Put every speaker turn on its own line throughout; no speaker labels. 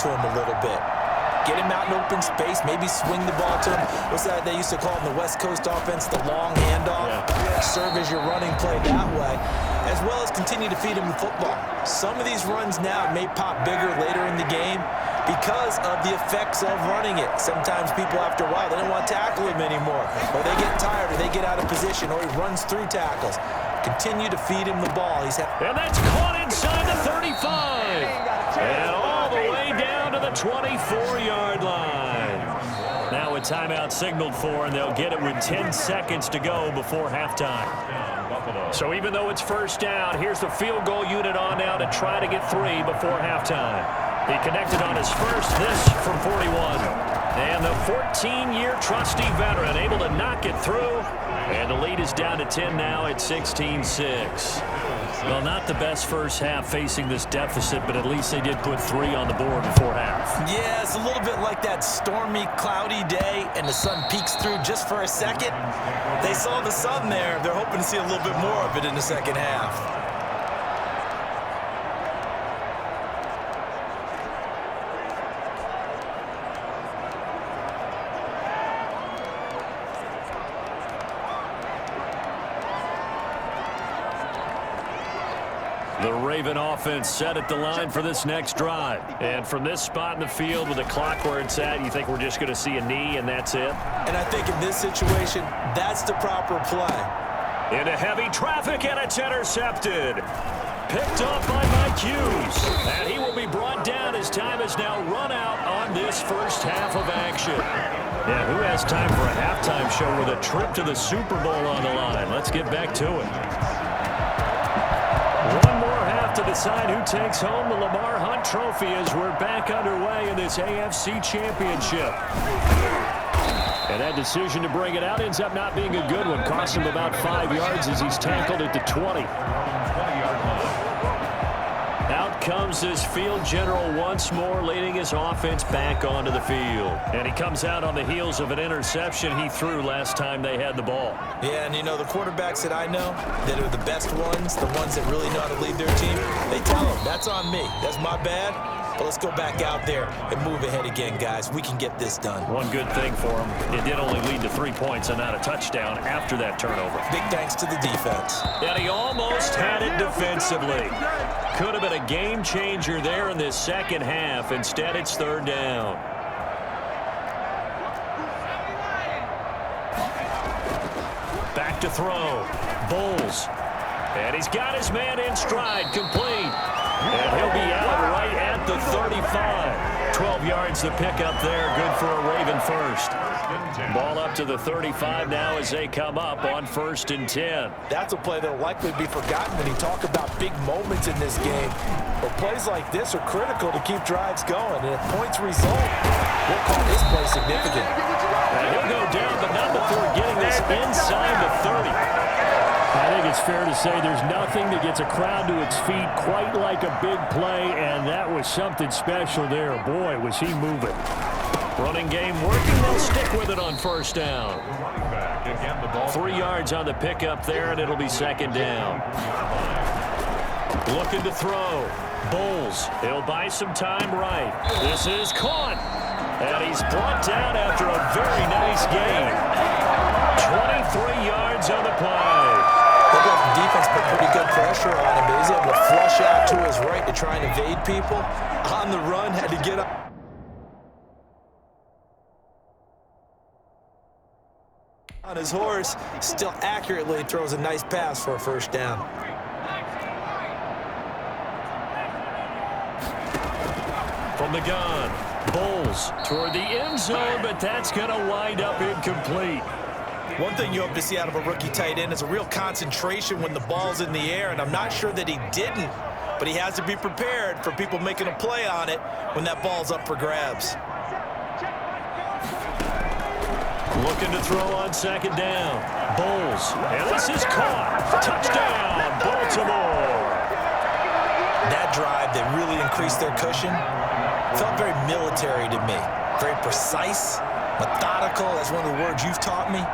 to him a little bit. Get him out in open space, maybe swing the ball to him. What's that they used to call in the West Coast offense, the long handoff? Yeah. Serve as your running play that way, as well as continue to feed him the football. Some of these runs now may pop bigger later in the game because of the effects of running it. Sometimes people, after a while, they don't want to tackle him anymore, or they get tired, or they get out of position, or he runs through tackles. Continue to feed him the ball.
And that's caught inside the 35. And all the way down to the 24-yard line. Now a timeout signaled for, and they'll get it with 10 seconds to go before halftime. So even though it's first down, here's the field goal unit on now to try to get 3 before halftime. He connected on his first, this from 41. And the 14-year trusty veteran able to knock it through. And the lead is down to 10 now at 16-6. Well, not the best first half facing this deficit, but at least they did put 3 on the board before half.
Yeah, it's a little bit like that stormy, cloudy day, and the sun peeks through just for a second. They saw the sun there. They're hoping to see a little bit more of it in the second half.
The Raven offense set at the line for this next drive. And from this spot in the field with the clock where it's at, you think we're just going to see a knee and that's it?
And I think in this situation, that's the proper play.
Into heavy traffic, and it's intercepted. Picked off by Mike Hughes. And he will be brought down as time is now run out on this first half of action. Yeah, who has time for a halftime show with a trip to the Super Bowl on the line? Let's get back to it. One more half to decide who takes home the Lamar Hunt Trophy as we're back underway in this AFC Championship. And that decision to bring it out ends up not being a good one. Cost him about 5 yards as he's tackled at the 20. Out comes this field general once more, leading his offense back onto the field. And he comes out on the heels of an interception he threw last time they had the ball.
Yeah, and you know, the quarterbacks that I know that are the best ones, the ones that really know how to lead their team, they tell them, that's on me. That's my bad. But let's go back out there and move ahead again, guys. We can get this done.
One good thing for him, it did only lead to 3 points and not a touchdown after that turnover.
Big thanks to the defense.
And he almost had it defensively. Could have been a game changer there in this second half. Instead, it's third down. Back to throw. Bulls. And he's got his man in stride, complete. And he'll be out right at the 35. 12 yards to pick up there. Good for a Raven first. Ball up to the 35 now as they come up on 1st and 10.
That's a play that will likely be forgotten when you talk about big moments in this game. But plays like this are critical to keep drives going. And if points result, we'll call this play significant.
And he'll go down, but not before getting this inside the 30. I think it's fair to say there's nothing that gets a crowd to its feet quite like a big play, and that was something special there. Boy, was he moving. Running game working. They'll stick with it on first down. 3 yards on the pickup there, and it'll be second down. Looking to throw. Bulls. He'll buy some time right. This is caught. And he's brought down after a very nice gain. 23 yards on the play.
Looked like the defense put pretty good pressure on him, but he's able to flush out to his right to try and evade people. On the run, had to get up on his horse, still accurately throws a nice pass for a first down.
From the gun, Bulls toward the end zone, but that's going to wind up incomplete.
One thing you hope to see out of a rookie tight end is a real concentration when the ball's in the air, and I'm not sure that he didn't, but he has to be prepared for people making a play on it when that ball's up for grabs.
Looking to throw on second down. Bulls, and this is caught. Touchdown, Baltimore.
That drive, they really increased their cushion. Felt very military to me. Very precise, methodical. That's one of the words you've taught me.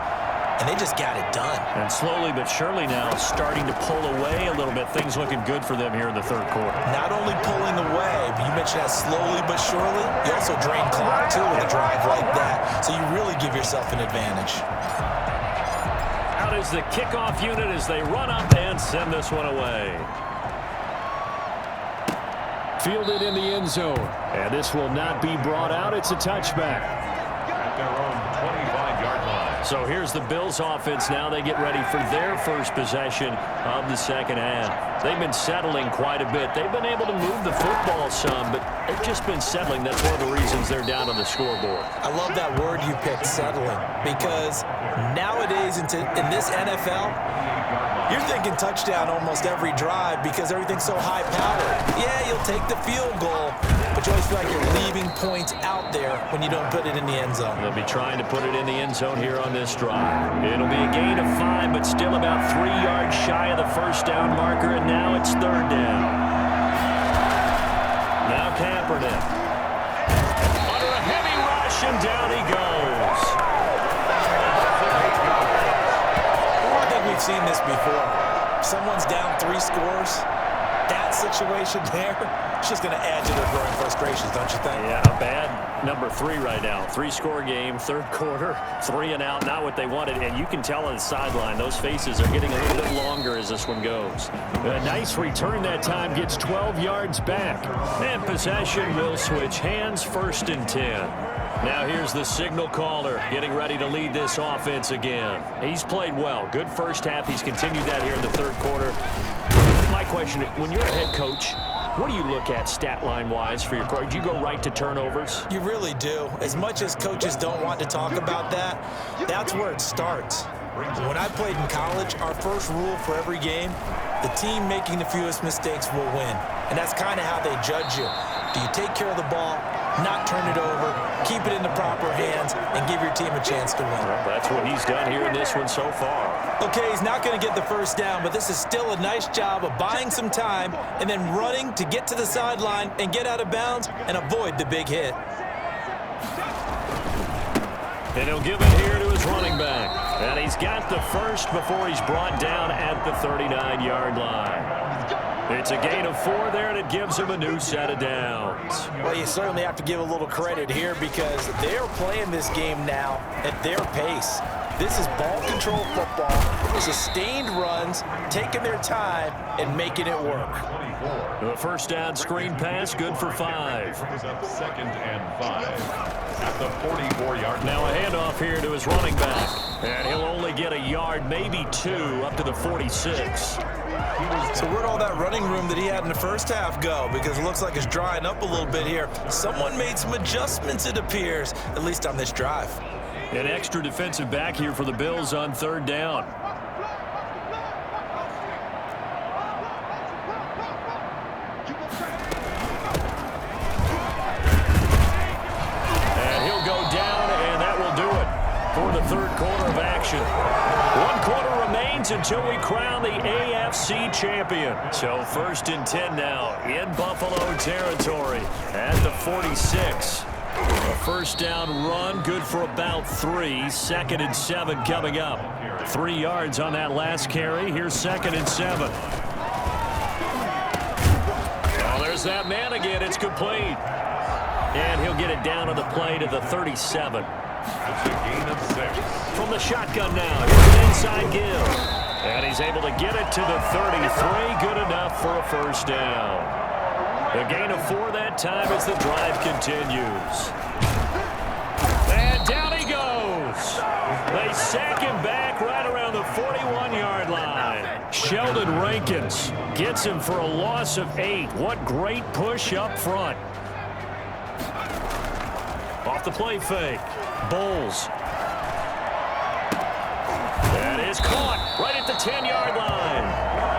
and they just got it done.
And slowly but surely now starting to pull away a little bit. Things looking good for them here in the third quarter.
Not only pulling away, but you mentioned that slowly but surely. You also drain clock, too, with a drive like that. So you really give yourself an advantage.
Out is the kickoff unit as they run up and send this one away.
Fielded in the end zone. And this will not be brought out. It's a touchback.
At their own 25-yard line.
So here's the Bills offense now. They get ready for their first possession of the second half. They've been settling quite a bit. They've been able to move the football some, but they've just been settling. That's one of the reasons they're down on the scoreboard.
I love that word you picked, settling, because nowadays in this NFL, you're thinking touchdown almost every drive because everything's so high-powered. Yeah, you'll take the field goal, but you always feel like you're leaving points out there when you don't put it in the end zone.
They'll be trying to put it in the end zone here on this drive. It'll be a gain of 5, but still about 3 yards shy of the first down marker, and now it's third down. Now Kaepernick. Under a heavy rush, and down he goes.
I think we've seen this before. Someone's down 3 scores. That situation there, it's just going to add to their growing frustrations, don't you think?
Yeah, a bad number 3 right now. 3-score game, third quarter, 3 and out, not what they wanted. And you can tell on the sideline, those faces are getting a little bit longer as this one goes. A nice return that time, gets 12 yards back. And possession will switch hands, 1st and 10. Now here's the signal caller getting ready to lead this offense again. He's played well. Good first half. He's continued that here in the third quarter. My question, when you're a head coach, what do you look at stat line-wise for your coach? Do you go right to turnovers?
You really do. As much as coaches don't want to talk about that, that's where it starts. When I played in college, our first rule for every game, the team making the fewest mistakes will win. And that's kind of how they judge you. Do you take care of the ball, not turn it over, keep it in the proper hands, and give your team a chance to win?
Well, that's what he's done here in this one so far.
Okay, he's not going to get the first down, but this is still a nice job of buying some time and then running to get to the sideline and get out of bounds and avoid the big hit.
And he'll give it here to his running back. And he's got the first before he's brought down at the 39-yard line. It's a gain of 4 there, and it gives him a new set of downs.
Well, you certainly have to give a little credit here because they're playing this game now at their pace. This is ball control football, sustained runs, taking their time, and making it work.
The first down screen pass, good for 5.
Brings up 2nd and 5 at the 44-yard line.
Now a handoff here to his running back. And he'll only get a yard, maybe 2, up to the 46.
So where'd all that running room that he had in the first half go? Because it looks like it's drying up a little bit here. Someone made some adjustments, it appears, at least on this drive.
An extra defensive back here for the Bills on third down. And he'll go down, and that will do it for the third quarter of action. 1 quarter remains until we crown the AFC champion. So 1st and 10 now in Buffalo territory at the 46. A first down run, good for about 3. 2nd and 7 coming up. 3 yards on that last carry. Here's 2nd and 7. Oh, there's that man again. It's complete. And he'll get it down on the play to the 37.
It's a gain of 6.
From the shotgun now, here's an inside give. And he's able to get it to the 33. Good enough for a first down. A gain of 4 that time as the drive continues. And down he goes. They sack him back right around the 41-yard line. Sheldon Rankins gets him for a loss of 8. What great push up front. Off the play fake. Bowles. That is caught right at the 10-yard line.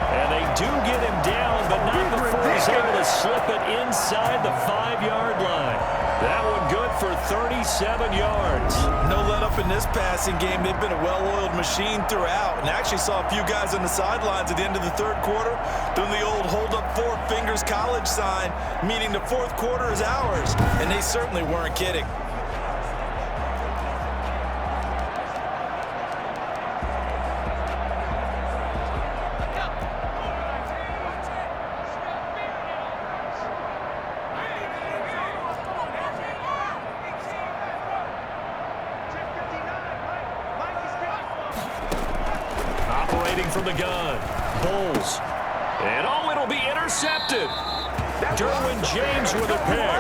And they do get him down, but not before he's able to slip it inside the 5-yard line. That one good for 37 yards.
No let up in this passing game. They've been a well-oiled machine throughout. And I actually saw a few guys on the sidelines at the end of the third quarter doing the old hold up 4 fingers college sign, meaning the fourth quarter is ours. And they certainly weren't kidding.
Throwing from the gun. Bulls. And, oh, it'll be intercepted. Derwin James with a pick.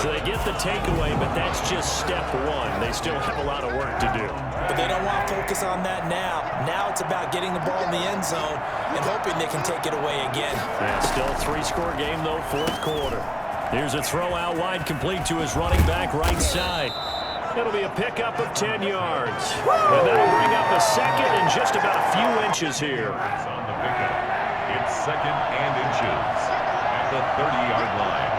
So they get the takeaway, but that's just step one. They still have a lot of work to do.
But they don't want to focus on that now. Now it's about getting the ball in the end zone and hoping they can take it away again.
Yeah, still a three-score game, though, fourth quarter. Here's a throw out wide, complete to his running back right side. It'll be a pickup of 10 yards. And that'll bring up a second and just about a few inches here.
On the pickup. It's second and inches at the 30-yard line.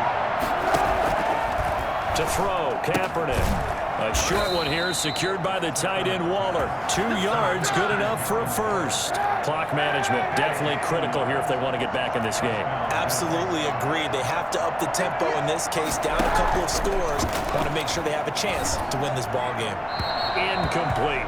To throw, Kaepernick. A short one here, secured by the tight end Waller. 2 yards, good enough for a first. Clock management, definitely critical here if they want to get back in this game.
Absolutely agreed. They have to up the tempo in this case, down a couple of scores. Want to make sure they have a chance to win this ball game.
Incomplete.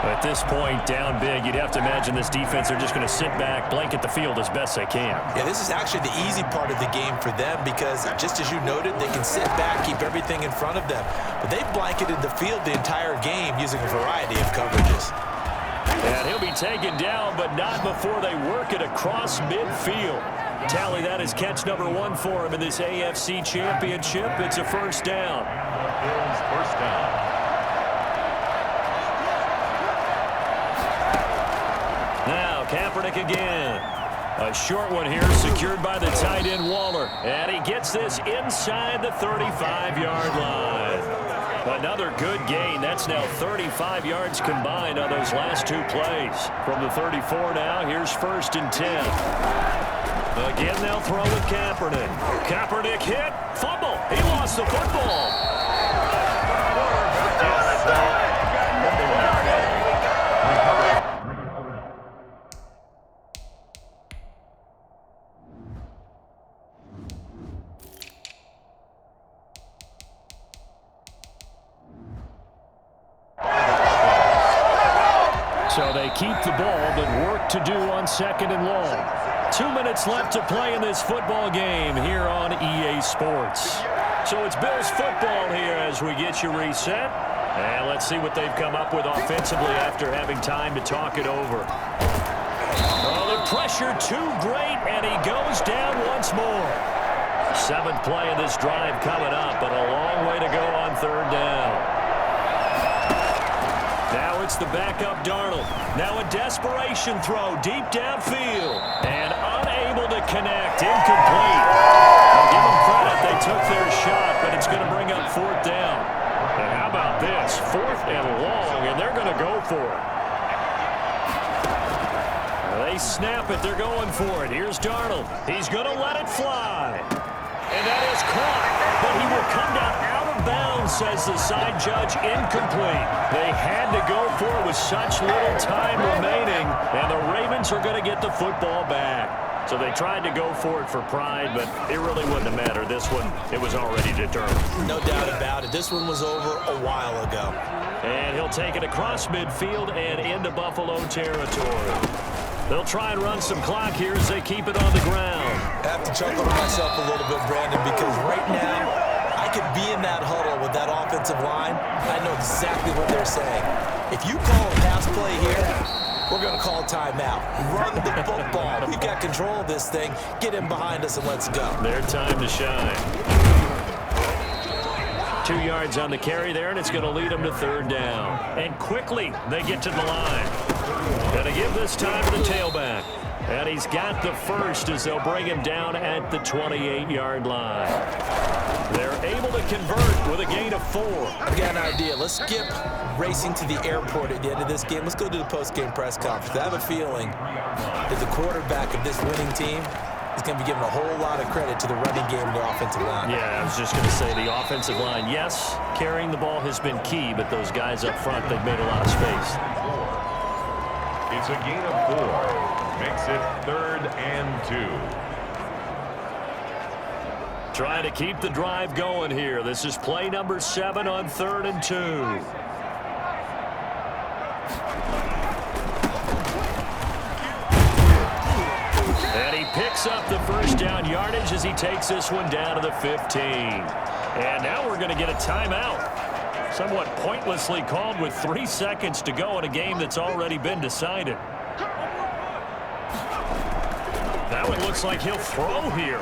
At this point, down big, you'd have to imagine this defense are just going to sit back, blanket the field as best they can.
Yeah, this is actually the easy part of the game for them because, just as you noted, they can sit back, keep everything in front of them. But they've blanketed the field the entire game using a variety of coverages.
And he'll be taken down, but not before they work it across midfield. Tally that as catch number 1 for him in this AFC Championship. It's a first down.
Bills first down.
Now, Kaepernick again. A short one here, secured by the tight end Waller. And he gets this inside the 35-yard line. Another good gain. That's now 35 yards combined on those last 2 plays. From the 34 now, here's first and 10. Again, they'll throw with Kaepernick. Kaepernick hit. Fumble. He lost the football. So they keep the ball, but work to do on second and long. 2 minutes left to play in this football game here on EA Sports. So it's Bills football here as we get you reset. And let's see what they've come up with offensively after having time to talk it over. Oh, the pressure too great, and he goes down once more. 7th play of this drive coming up, but a long way to go on third down. Now it's the backup Darnold. Now a desperation throw deep downfield. And unable to connect. Incomplete. I'll give them credit. They took their shot, but it's going to bring up 4th down. And how about this? 4th and long, and they're going to go for it. They snap it. They're going for it. Here's Darnold. He's going to let it fly. And that is caught. But he will come down out of bounds, says the side judge. Incomplete. They had to go for it with such little time remaining. And the Ravens are going to get the football back. So they tried to go for it for pride, but it really wouldn't have mattered. This one, it was already determined.
No doubt about it. This one was over a while ago.
And he'll take it across midfield and into Buffalo territory. They'll try and run some clock here as they keep it on the ground.
I have to chuckle to myself a little bit, Brandon, because right now I could be in that huddle with that offensive line. I know exactly what they're saying. If you call a pass play here, we're going to call timeout. Run the football. We've got control of this thing. Get in behind us and let's go.
Their time to shine. 2 yards on the carry there, and it's going to lead them to third down. And quickly, they get to the line. Going to give this time to the tailback. And he's got the first as they'll bring him down at the 28-yard line. They're able to convert with a gain of 4.
I've got an idea. Let's skip racing to the airport at the end of this game. Let's go to the post-game press conference. I have a feeling that the quarterback of this winning team is going to be given a whole lot of credit to the running game and the offensive line.
Yeah, I was just going to say the offensive line, yes, carrying the ball has been key, but those guys up front, they've made a lot of space.
It's a gain of 4. Makes it 3rd and 2.
Trying to keep the drive going here. This is play number 7 on 3rd and 2. And he picks up the first down yardage as he takes this one down to the 15. And now we're going to get a timeout. Somewhat pointlessly called with 3 seconds to go in a game that's already been decided. Now it looks like he'll throw here.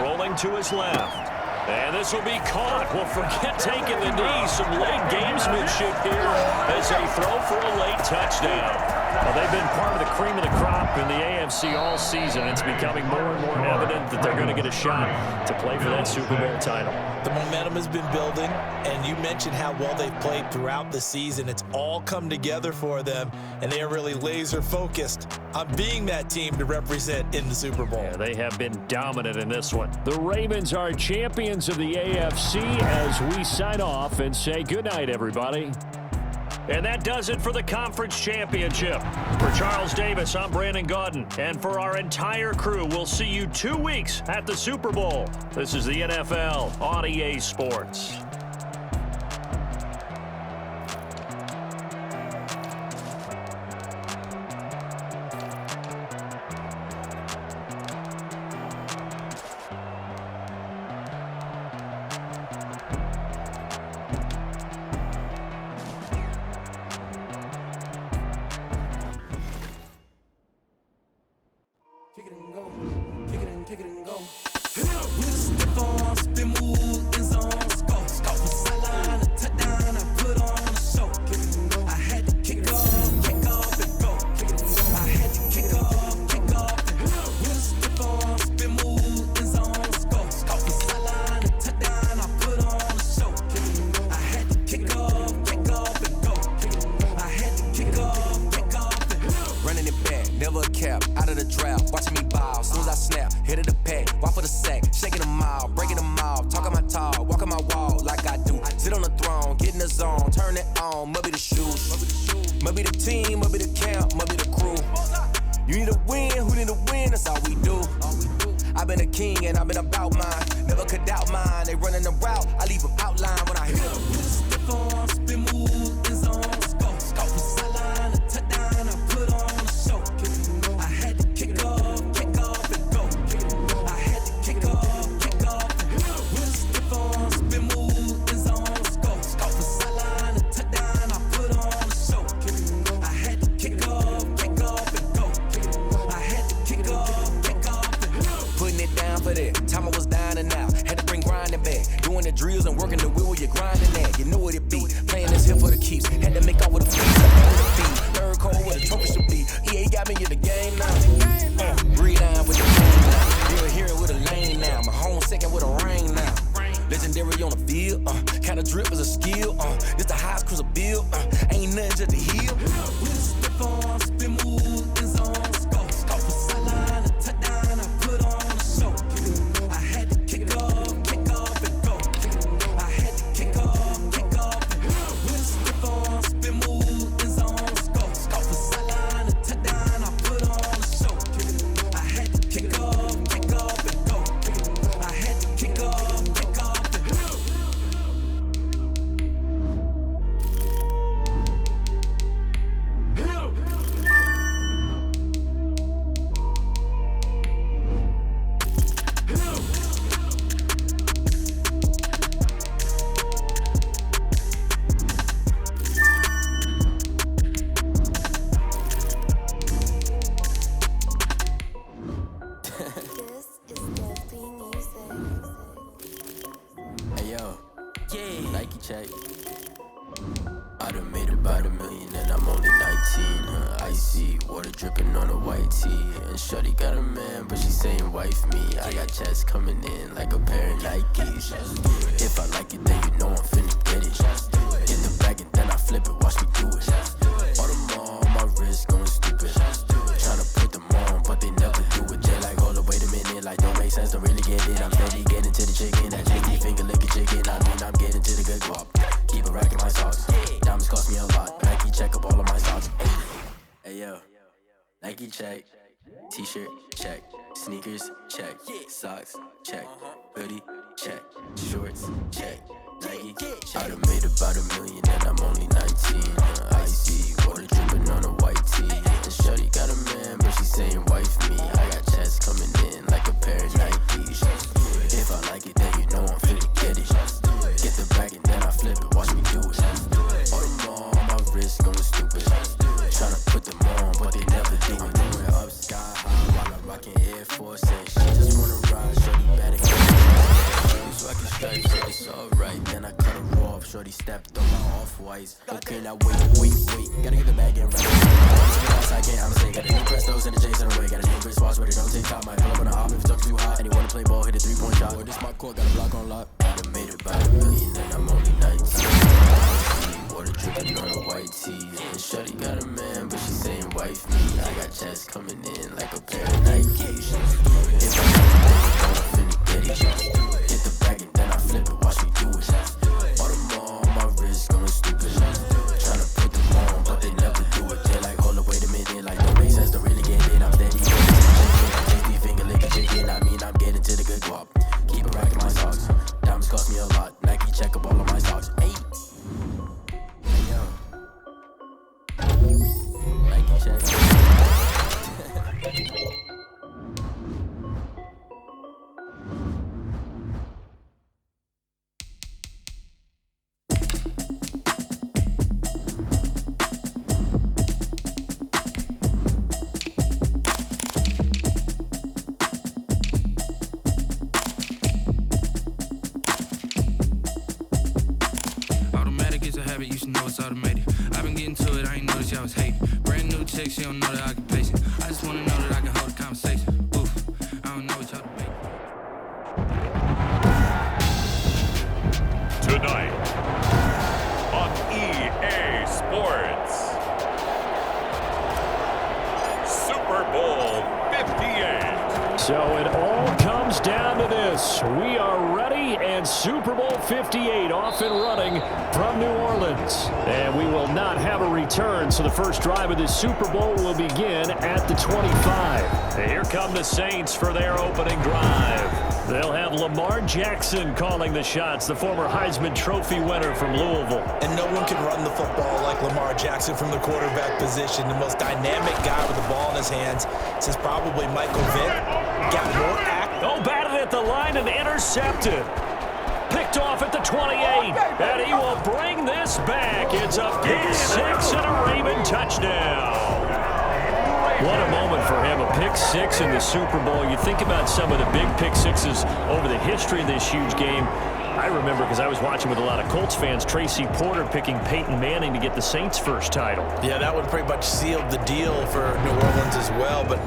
Rolling to his left. And this will be caught. Well, forget taking the knee. Some late gamesmanship here as they throw for a late touchdown. Well, they've been part of the cream of the crop in the AFC all season. It's becoming more and more evident that they're going to get a shot to play for that Super Bowl title.
The momentum has been building, and you mentioned how well they've played throughout the season. It's all come together for them, and they are really laser-focused on being that team to represent in the Super Bowl.
Yeah, they have been dominant in this one. The Ravens are champions of the AFC as we sign off and say goodnight, everybody.
And that does it for the conference championship. For Charles Davis, I'm Brandon Gaudin. And for our entire crew, we'll see you 2 weeks at the Super Bowl. This is the NFL on EA Sports.
Kick it and go. With a stiff arm, spin move, end zone, go. Scout from sideline, a touchdown, I put on a show. I had to kick off and go. I had to kick off and go. With a stiff arm, spin move, end zone, go. Scout from sideline, a touchdown, I put on a show. I had to kick off and go. I had to kick off and go. Running it back, never a cap, out of the draft, watching me ball. Soon as I snap, hit of the pack, walk for the sack, shaking them all, breaking them off, talking my talk, walking my wall like I do. Sit on the throne, get in the zone, turn it on, must be the shoes, must be the team, must be the camp, must be the crew. You need a win, who need a win, that's all we do. I've been a king and I've been about mine, never could doubt mine. They running the route, I leave them outline when I hit them. With a stiff arm, spin move, end zone, go. Scout from sideline, a touchdown, I put on a show. I had to kick off and go. I had to kick off and go. With a stiff arm, spin move, end zone, go. Scout from sideline, a touchdown, I put on a show. I had to kick off and go. I had to kick off and go. Putting it down for that. Time I was down and out. Had to bring grinding back. Doing the drills and working the wheel where you're grinding at. You know what it be. Playing this here for the keeps. Had to make out with a fleece. Third cold where the trophy should be. EA got me in the game now. Breathe down with the game now. You're a hero with a lane now. My home second with a ring now. Legendary on the field. Kind of drip is a skill. This the highest cruiser bill. Ain't nothing just to heal. With a stiff arm, spin move, end zone, go. Scout from sideline, a touchdown, I put on a show. I had to kick off and go. I had to kick off and go. With a stiff arm, spin move, end zone, go. Scout from sideline, a touchdown, I put on a show. I had to kick off and go. I had to kick off and go.
Hey yo, Nike check. I done made about $1 million and I'm only 19. Icy water dripping on a white tee. And shorty got a man, but she saying wife me. I got checks coming in like a pair of Nikes. If I like it, then you know I'm finna get it. Get the bag and then I flip it, watch me do it. All them on my wrist going stupid. Tryna put them on, but they never do it. They like, hold up, wait a minute, like don't make sense, don't really get it. I'm steady getting to the chicken, that chicky finger licking chicken. I mean, I'm getting to the good guap. Keep a rack in my socks. Diamonds cost me a lot. Nike check up all of my socks. Hey yo, Nike check. T-shirt check. Sneakers check. Socks check. Hoodie check. Shorts check. Nike check. I done made about $1 million and I'm only 19. Icy water dripping on a white tee. And shorty got a man, but she saying wife me. I got checks coming in like a pair of Nikes. If I like it, then you know I'm finna get it. Get the bag and then I flip it, watch me do it. stripes, said it's alright. Then I cut her off, shorty stepped on my off-whites. Okay, now wait. Gotta get the bag and right. I can't, I'm saying, got a new Prestos and a Jason away. Got a new Chris Watch, but it don't take top. Might pull up on the hop if it's too hot. And he wanna play ball, hit a 3-point shot. Boy, this my court, got a block on lock. I done made it by a million, and I'm only 19. Water dripping on a white tee. And shorty got a man, but she saying wife me. I got checks coming in like a pair of Nikes. If I I'm finna get it. Hit the bag and then I flip it, watch me do it. All the more on my wrist going stupid. Tryna put them on, but they never do it. They're like, hold up, wait a minute, like don't make sense to really get it. I'm steady. Tasty finger licking chicken, I mean I'm getting to the good guap. Keep it racking my socks. Diamonds cost me a lot. Nike check up all of my socks. Hey. Nike check.
Automatic is a habit, you should know it's automated. I've been getting to it, I ain't noticed y'all was hating. Brand new chick, she don't know the occupation. I just wanna know that I can hold a conversation. Oof, I don't know what y'all debating.
Tonight on EA Sports, Super Bowl 58.
So it all comes down to this. We are ready, and Super Bowl 58 off and running from New Orleans. And we will not have a return, so the first drive of this Super Bowl will begin at the 25.
And here come the Saints for their opening drive. They'll have Lamar Jackson calling the shots, the former Heisman Trophy winner from Louisville.
And no one can run the football like Lamar Jackson from the quarterback position. The most dynamic guy with the ball in his hands since probably Michael Vick. Got more act.
Oh, batted at the line and intercepted. Picked off at the 28. And he will bring this back. It's a pick six and a Raven touchdown. What a moment for him, a pick six in the Super Bowl. You think about some of the big pick sixes over the history of this huge game. I remember, because I was watching with a lot of Colts fans, Tracy Porter picking Peyton Manning to get the Saints' first title.
Yeah, that one pretty much sealed the deal for New Orleans as well, but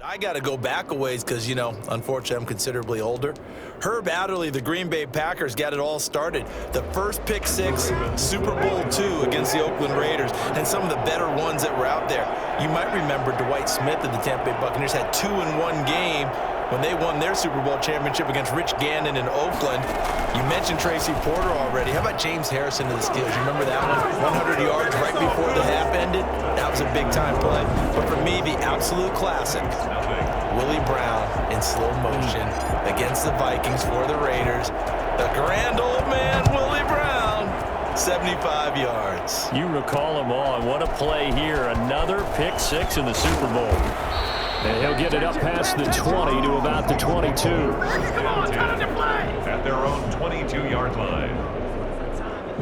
I got to go back a ways because, you know, unfortunately, I'm considerably older. Herb Adderley, the Green Bay Packers, got it all started. The first pick six, Super Bowl II against the Oakland Raiders, and some of the better ones that were out there. You might remember Dwight Smith of the Tampa Bay Buccaneers had 2-in-1 game when they won their Super Bowl championship against Rich Gannon in Oakland. You mentioned Tracy Porter already. How about James Harrison of the Steelers? You remember that one? 100 yards right before the half ended? That was a big-time play. But for me, the absolute classic, Willie Brown in slow motion against the Vikings for the Raiders. The grand old man, Willie Brown, 75 yards.
You recall them all, and what a play here. Another pick six in the Super Bowl. And he'll get it up past the 20 to about the 22.
At their own 22-yard line.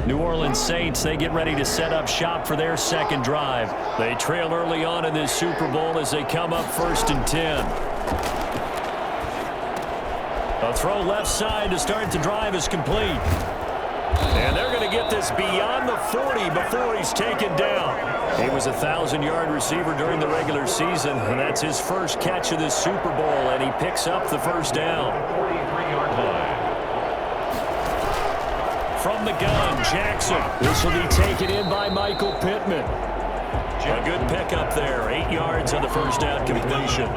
New Orleans Saints, they get ready to set up shop for their second drive. They trail early on in this Super Bowl as they come up 1st and 10. A throw left side to start the drive is complete. And they're going to get this beyond the 40 before he's taken down. He was a 1,000-yard receiver during the regular season, and that's his first catch of this Super Bowl, and he picks up the first down.
43-yard line.
From the gun, Jackson. This will be taken in by Michael Pittman. A good pickup there. 8 yards on the first down completion.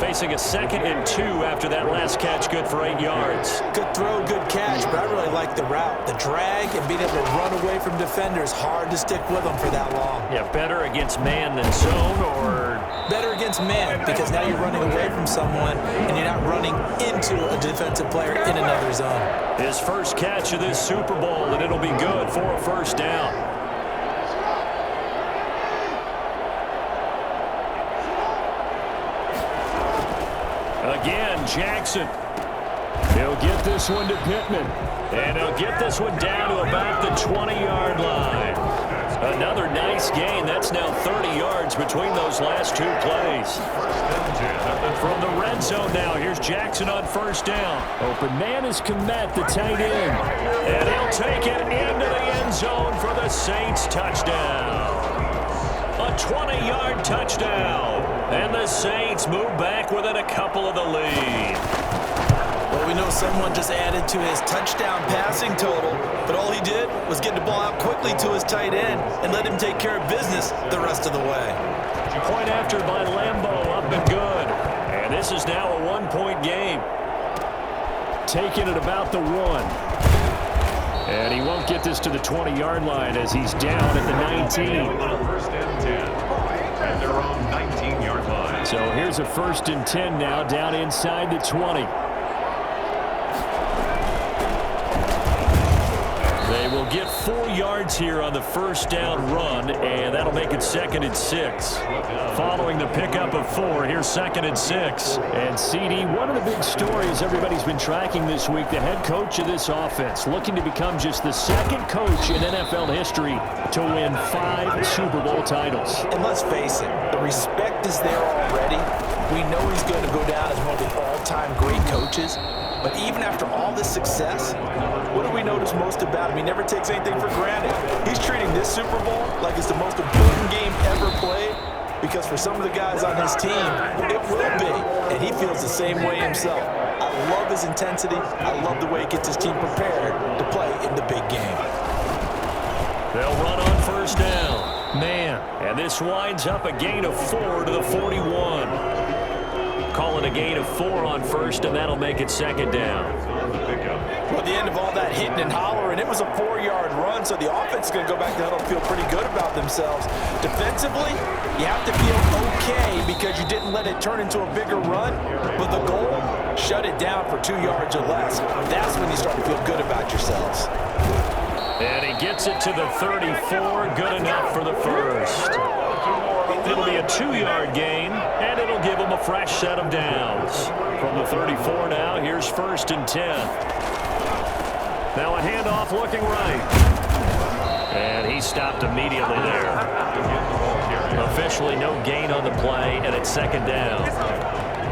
Facing a 2nd and 2 after that last catch, good for 8 yards.
Good throw, good catch, but I really like the route. The drag and being able to run away from defenders, hard to stick with them for that long.
Yeah, better against man than zone, or?
Better against man, because now you're running away from someone and you're not running into a defensive player in another zone.
His first catch of this Super Bowl, and it'll be good for a first down.
Again, Jackson. He'll get this one to Pittman. And he'll get this one down to about the 20-yard line. Another nice gain. That's now 30 yards between those last two plays. From the red zone now, here's Jackson on first down. Open man is Kmet, the tight end. And he'll take it into the end zone for the Saints touchdown. A 20-yard touchdown. And the Saints move back within a couple of the lead.
Well, we know someone just added to his touchdown passing total, but all he did was get the ball out quickly to his tight end and let him take care of business the rest of the way.
Point after by Lambeau, up and good. And this is now a one-point game. Taking it about the 1. And he won't get this to the 20-yard line as he's down at the 19.
First and 10 at their own 19-yard line.
So here's a 1st and 10 now, down inside the 20. They will get 4 yards here on the first down run, and that'll make it 2nd and 6. Following the pickup of 4, here's 2nd and 6. And CD, one of the big stories everybody's been tracking this week, the head coach of this offense, looking to become just the 2nd coach in NFL history to win 5 Super Bowl titles.
And let's face it, the respect is there already. We know he's going to go down as one of the all-time great coaches. But even after all this success, what do we notice most about him? He never takes anything for granted. He's treating this Super Bowl like it's the most important game ever played, because for some of the guys on his team, it will be. And he feels the same way himself. I love his intensity. I love the way he gets his team prepared to play in the big game.
They'll run on first down. Man, and this winds up a gain of 4 to the 41. Calling a gain of 4 on first, and that'll make it 2nd down.
Well, at the end of all that hitting and hollering, it was a 4-yard run, so the offense is going to go back to huddle and feel pretty good about themselves. Defensively, you have to feel okay because you didn't let it turn into a bigger run, but the goal, shut it down for 2 yards or less. That's when you start to feel good about yourselves.
And he gets it to the 34, good enough for the first. It'll be a 2-yard gain, and it'll give him a fresh set of downs. From the 34 now, here's 1st and 10. Now a handoff looking right. And he stopped immediately there. Officially no gain on the play, and it's 2nd down.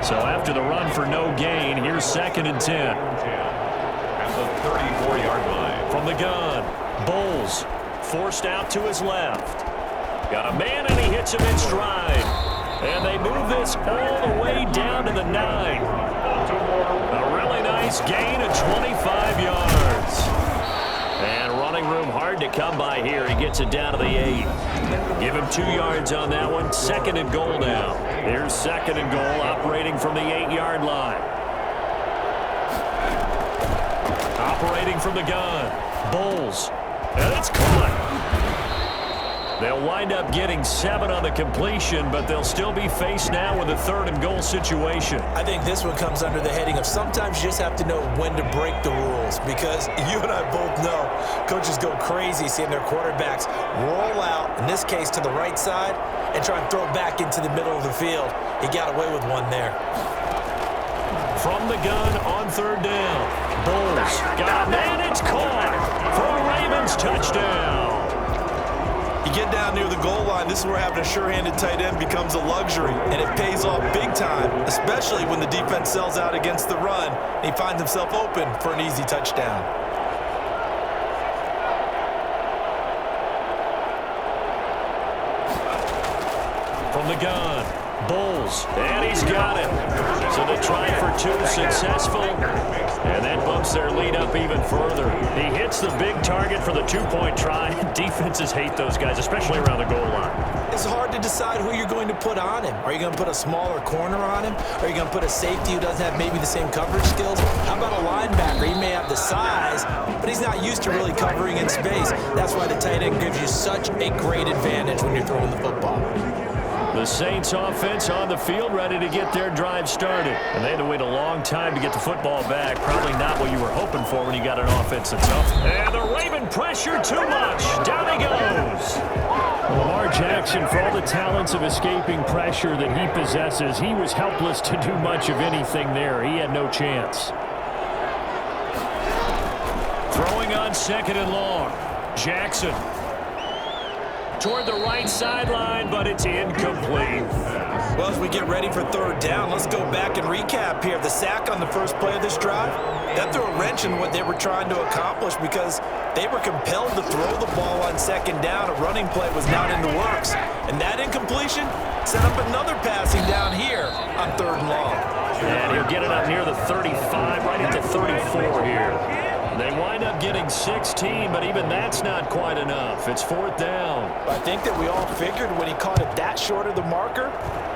So after the run for no gain, here's 2nd and 10.
At the 34-yard line.
From the gun, Bowles forced out to his left. Got a man, and he hits him in stride. And they move this all the way down to the 9. A really nice gain of 25 yards. And running room hard to come by here. He gets it down to the 8. Give him 2 yards on that one. 2nd and goal now. Here's 2nd and goal, operating from the 8-yard line. Operating from the gun. Bowles. And it's caught. They'll wind up getting 7 on the completion, but they'll still be faced now with a 3rd and goal situation.
I think this one comes under the heading of sometimes you just have to know when to break the rules, because you and I both know coaches go crazy seeing their quarterbacks roll out, in this case to the right side, and try and throw it back into the middle of the field. He got away with one there.
From the gun on 3rd down. Bowles got a man, it's caught for a Ravens touchdown.
You get down near the goal line, this is where having a sure-handed tight end becomes a luxury, and it pays off big time, especially when the defense sells out against the run, and he finds himself open for an easy touchdown.
From the gun, Bowles, and he's got it. So they try for 2, successful, and that bumps their lead up even further. He hits the big target for the 2-point try. Defenses hate those guys, especially around the goal line.
It's hard to decide who you're going to put on him. Are you going to put a smaller corner on him? Are you going to put a safety who doesn't have maybe the same coverage skills? How about a linebacker? He may have the size, but he's not used to really covering in space. That's why the tight end gives you such a great advantage when you're throwing the football.
The Saints offense on the field, ready to get their drive started. And they had to wait a long time to get the football back. Probably not what you were hoping for when you got an offense that's up. And the Raven pressure too much. Down he goes. Lamar Jackson, for all the talents of escaping pressure that he possesses, he was helpless to do much of anything there. He had no chance. Throwing on 2nd and long. Jackson. Toward the right sideline, but it's incomplete.
Well, as we get ready for 3rd down, let's go back and recap here. The sack on the first play of this drive, that threw a wrench in what they were trying to accomplish because they were compelled to throw the ball on 2nd down. A running play was not in the works. And that incompletion set up another passing down here on 3rd and long.
And he'll get it up near the 35, right into 34 here. They wind up getting 16, but even that's not quite enough. It's 4th down.
I think that we all figured when he caught it that short of the marker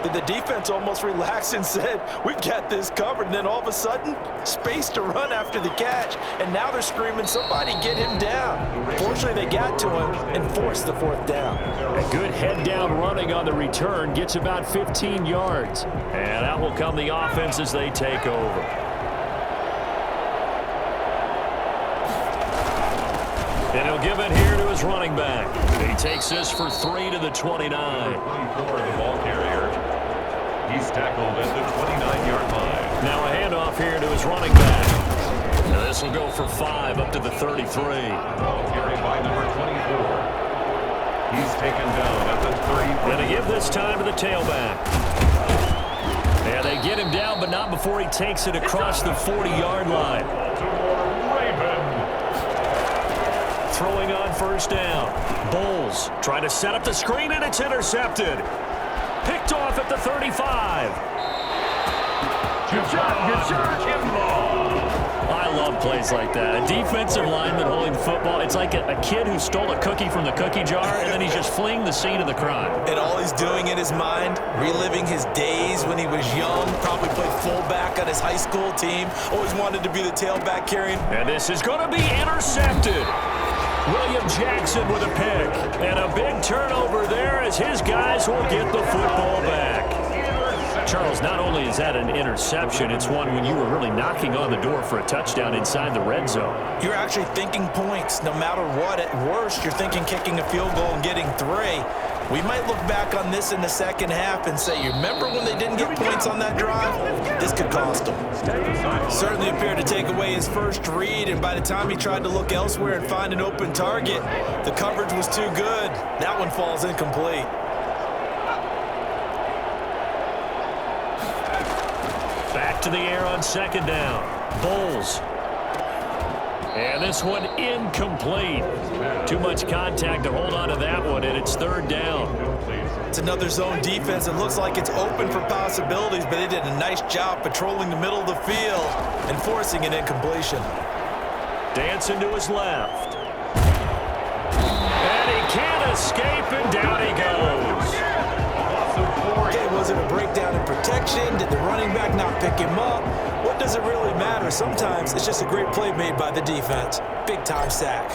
that the defense almost relaxed and said, we've got this covered. And then all of a sudden, space to run after the catch. And now they're screaming, somebody get him down. Fortunately, they got to him and forced the 4th down.
A good head down running on the return, gets about 15 yards. And out will come the offense as they take over. And he'll give it here to his running back. He takes this for 3 to the 29.
24, the ball carrier. He's tackled at the 29-yard line.
Now a handoff here to his running back. Now this will go for 5 up to the 33.
Ball carried by number 24. He's taken down at the 30.
Going to give this time to the tailback. Yeah, they get him down, but not before he takes it across the 40-yard line. Throwing on 1st down. Bulls try to set up the screen, and it's intercepted. Picked off at the 35. I love plays like that. A defensive lineman holding the football. It's like a kid who stole a cookie from the cookie jar, and then he's just fleeing the scene of the crime.
And all he's doing in his mind, reliving his days when he was young, probably played fullback on his high school team, always wanted to be the tailback carrying.
And this is going to be intercepted. William Jackson with a pick. And a big turnover there as his guys will get the football back. Charles, not only is that an interception, it's one when you were really knocking on the door for a touchdown inside the red zone.
You're actually thinking points no matter what. At worst, you're thinking kicking a field goal and getting 3. We might look back on this in the second half and say, you remember when they didn't get points on that drive? This could cost them. Certainly appeared to take away his first read, and by the time he tried to look elsewhere and find an open target, the coverage was too good. That one falls incomplete.
Back to the air on 2nd down. Bulls. And this one incomplete. Too much contact to hold on to that one, and it's 3rd down.
It's another zone defense. It looks like it's open for possibilities, but they did a nice job patrolling the middle of the field and forcing an incompletion.
Dancing to his left. And he can't escape, and down he goes.
Okay, was it a breakdown in protection? Did the running back not pick him up? What does it really matter? Sometimes it's just a great play made by the defense. Big-time sack.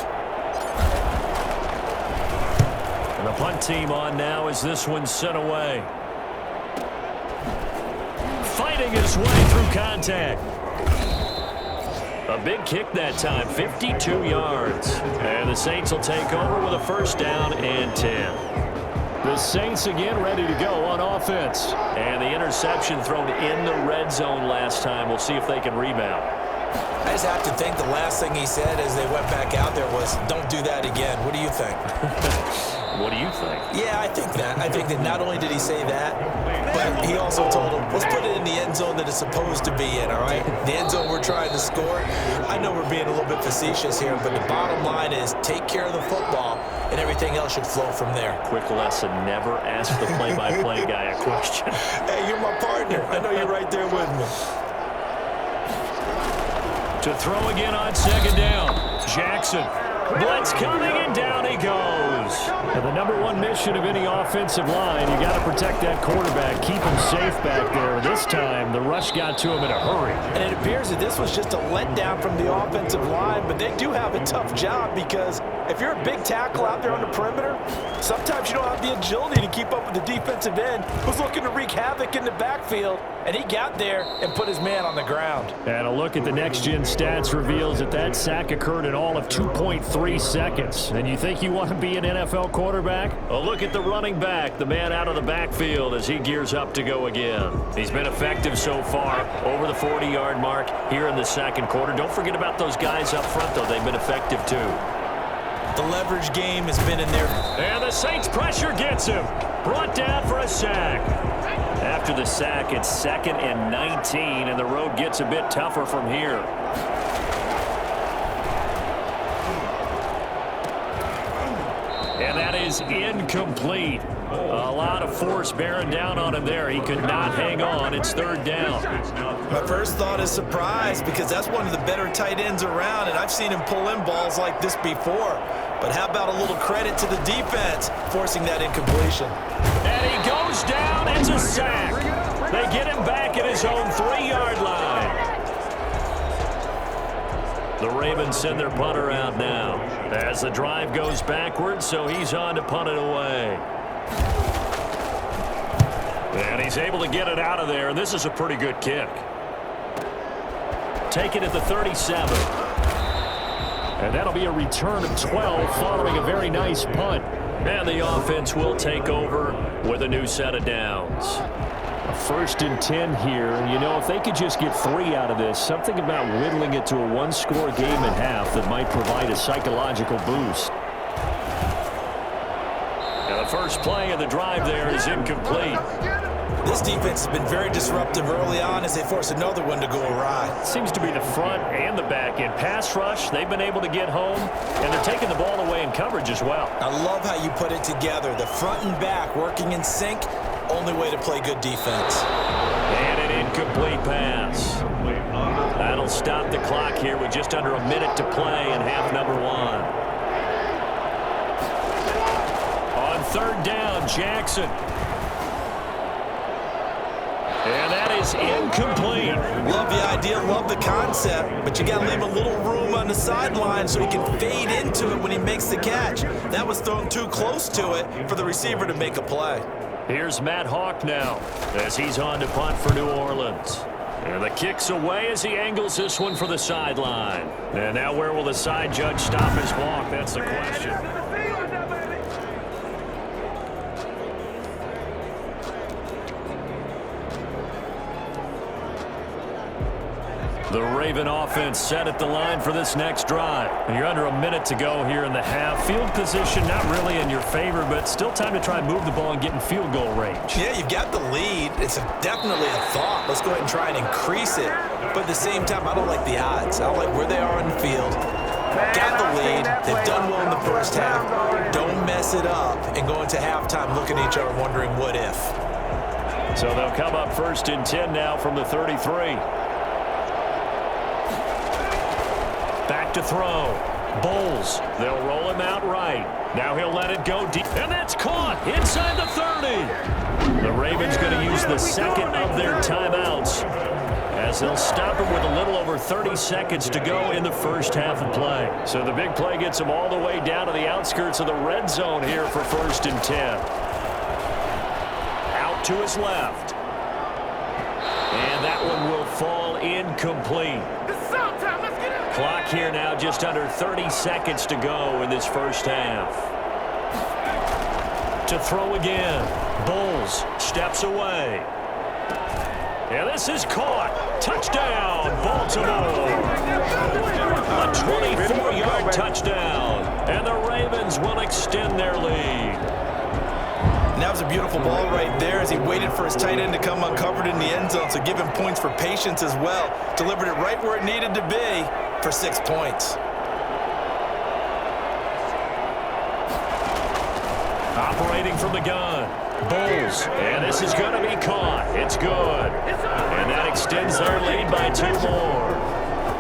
And the punt team on now as this one's sent away. Fighting his way through contact. A big kick that time, 52 yards. And the Saints will take over with a 1st down and 10. The Saints again ready to go on offense. And the interception thrown in the red zone last time. We'll see if they can rebound.
I just have to think the last thing he said as they went back out there was, don't do that again. What do you think?
What do you think?
Yeah, I think that. I think that not only did he say that, but he also told him, let's put it in the end zone that it's supposed to be in, all right? The end zone we're trying to score. I know we're being a little bit facetious here, but the bottom line is take care of the football, and everything else should flow from there.
Quick lesson, never ask the play-by-play guy a question.
Hey, you're my partner. I know you're right there with me.
To throw again on 2nd down. Jackson. Blitz coming, and down he goes. And the #1 mission of any offensive line, you got to protect that quarterback, keep him safe back there. This time, the rush got to him in a hurry.
And it appears that this was just a letdown from the offensive line, but they do have a tough job because If you're a big tackle out there on the perimeter, sometimes you don't have the agility to keep up with the defensive end who's looking to wreak havoc in the backfield, and he got there and put his man on the ground.
And a look at the next-gen stats reveals that sack occurred in all of 2.3 seconds. And you think you want to be an NFL quarterback? A look at the running back, the man out of the backfield as he gears up to go again. He's been effective so far, over the 40-yard mark here in the second quarter. Don't forget about those guys up front, though. They've been effective, too.
The leverage game has been in there.
And the Saints pressure gets him. Brought down for a sack. After the sack, it's 2nd and 19, and the road gets a bit tougher from here. And that is incomplete. A lot of force bearing down on him there. He could not hang on. It's 3rd down.
My first thought is surprise, because that's one of the better tight ends around, and I've seen him pull in balls like this before. But how about a little credit to the defense forcing that incompletion?
And he goes down. It's a sack. They get him back at his own 3-yard line. The Ravens send their punter out now as the drive goes backwards, so he's on to punt it away. And he's able to get it out of there, and this is a pretty good kick. Taken at the 37. And that'll be a return of 12 following a very nice punt. And the offense will take over with a new set of downs. A 1st and 10 here. And, you know, if they could just get 3 out of this, something about whittling it to a 1-score game at half that might provide a psychological boost. Now, the first play of the drive there is incomplete.
This defense has been very disruptive early on as they force another one to go awry.
Seems to be the front and the back end. Pass rush, they've been able to get home, and they're taking the ball away in coverage as well.
I love how you put it together. The front and back working in sync, only way to play good defense.
And an incomplete pass. That'll stop the clock here with just under a minute to play in half number 1. On 3rd down, Jackson. And that is incomplete.
Love the idea, love the concept, but you got to leave a little room on the sideline so he can fade into it when he makes the catch. That was thrown too close to it for the receiver to make a play.
Here's Matt Hawk now as he's on to punt for New Orleans. And the kick's away as he angles this one for the sideline. And now where will the side judge stop his walk? That's the question. The Raven offense set at the line for this next drive. You're under a minute to go here in the half. Field position not really in your favor, but still time to try and move the ball and get in field goal range.
Yeah, you've got the lead. It's definitely a thought. Let's go ahead and try and increase it. But at the same time, I don't like the odds. I don't like where they are on the field. Got the lead. They've done well in the first half. Don't mess it up and go into halftime looking at each other wondering what if.
So they'll come up 1st and 10 now from the 33. Back to throw. Bulls. They'll roll him out right. Now he'll let it go deep. And that's caught inside the 30. The Ravens going to use the 2nd of their timeouts as they'll stop him with a little over 30 seconds to go in the first half of play. So the big play gets him all the way down to the outskirts of the red zone here for 1st and 10. Out to his left. And that one will fall incomplete. Clock here now just under 30 seconds to go in this first half. To throw again. Bulls steps away. And this is caught. Touchdown, Baltimore. A 24-yard touchdown. And the Ravens will extend their lead.
And that was a beautiful ball right there as he waited for his tight end to come uncovered in the end zone, so give him points for patience as well. Delivered it right where it needed to be for 6 points.
Operating from the gun. Bulls. And this is going to be caught. It's good. And that extends their lead by 2 more.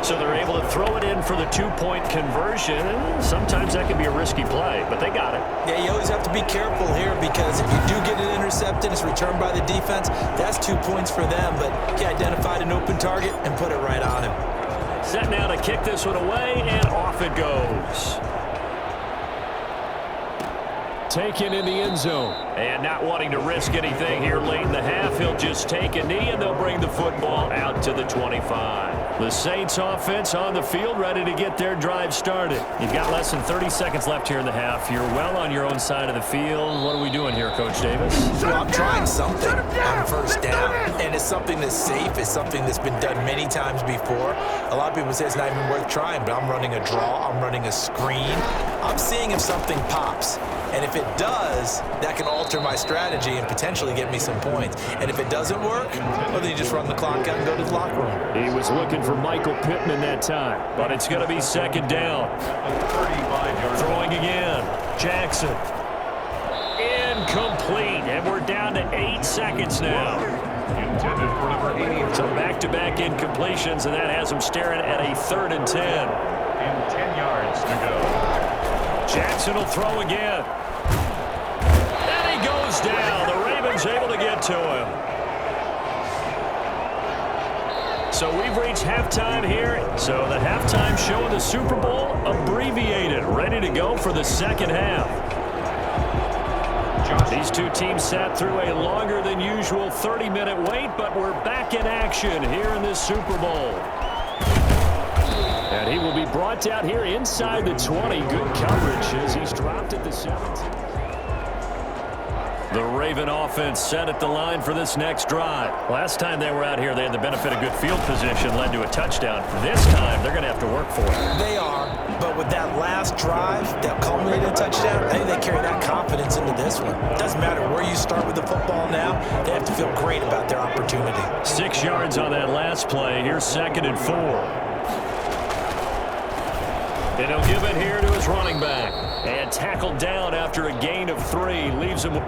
So they're able to throw it in for the 2-point conversion. Sometimes that can be a risky play, but they got it.
Yeah, you always have to be careful here because if you do get it intercepted, it's returned by the defense, that's 2 points for them. But he identified an open target and put it right on him.
Set now to kick this one away, and off it goes. taken in the end zone.
And not wanting to risk anything here late in the half, he'll just take a knee, and they'll bring the football out to the 25. The Saints offense on the field, ready to get their drive started. You've got less than 30 seconds left here in the half. You're well on your own side of the field. What are we doing here, Coach Davis?
Well, I'm trying something on first down, and it's something that's safe. It's something that's been done many times before. A lot of people say it's not even worth trying, but I'm running a draw. I'm running a screen. I'm seeing if something pops. And if it does, that can alter my strategy and potentially get me some points. And if it doesn't work, well, then you just run the clock out and go to the locker room.
He was looking for Michael Pittman that time.
But it's going to be second down.
35-yard
Throwing again. Jackson. Incomplete. And we're down to 8 seconds now.
intended for number 80.
So back-to-back incompletions, and that has him staring at a 3rd and 10.
And 10 yards to go.
Jackson will throw again. And he goes down. The Ravens able to get to him. So we've reached halftime here. So the halftime show of the Super Bowl abbreviated, ready to go for the second half. These two teams sat through a longer than usual 30-minute wait, but we're back in action here in this Super Bowl.
And he will be brought down here inside the 20. Good coverage as he's dropped at the 17.
The Raven offense set at the line for this next drive. Last time they were out here, they had the benefit of good field position, led to a touchdown. This time, they're going to have to work for it.
They are, but with that last drive that culminated in a touchdown, I think they carry that confidence into this one. It doesn't matter where you start with the football now. They have to feel great about their opportunity.
6 yards on that last play. Here's 2nd and 4. And he'll give it here to his running back. And tackled down after a gain of 3. Leaves him.